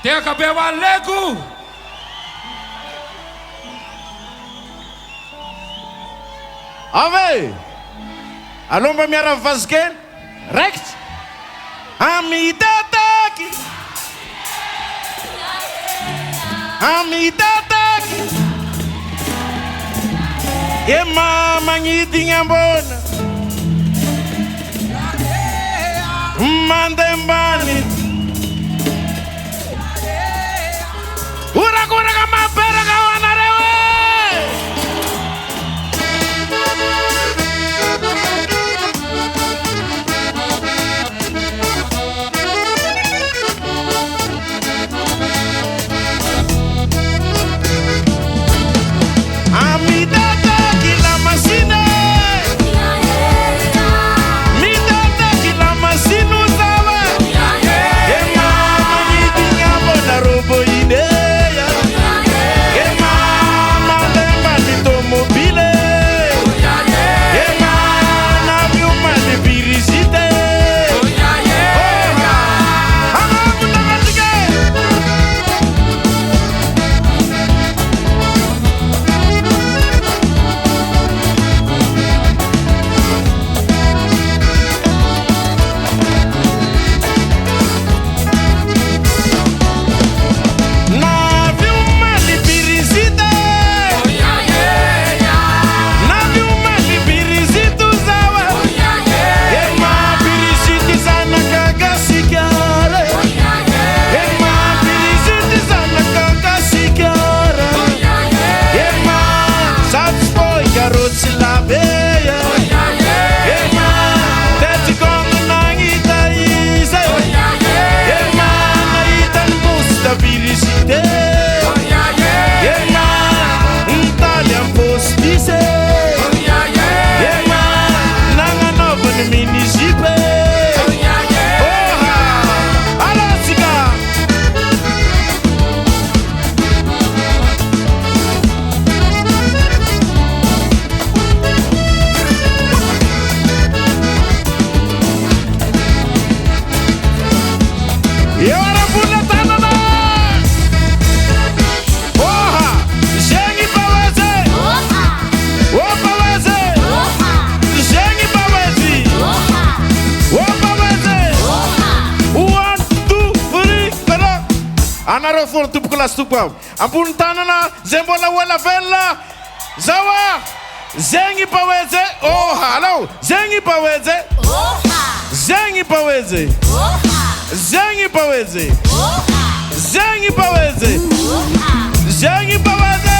Teka bewa legu. Ave. Alomba miara vazken. Rekt. Amitataki. Amitataki. E mama ngidingambona. Mandembani. Ura kama pera kawana rewe. Amidata kila masine. Midata kila masinu zawa. E mama ngidingambona robo ide. Anaro for tup kelas tupau. Ampun tanana zembola wala vela. Zawa. Zengi paweze. Oh, hello. Zengi paweze. Zengi paweze. Zengi paweze. Zengi paweze. Zengi paweze.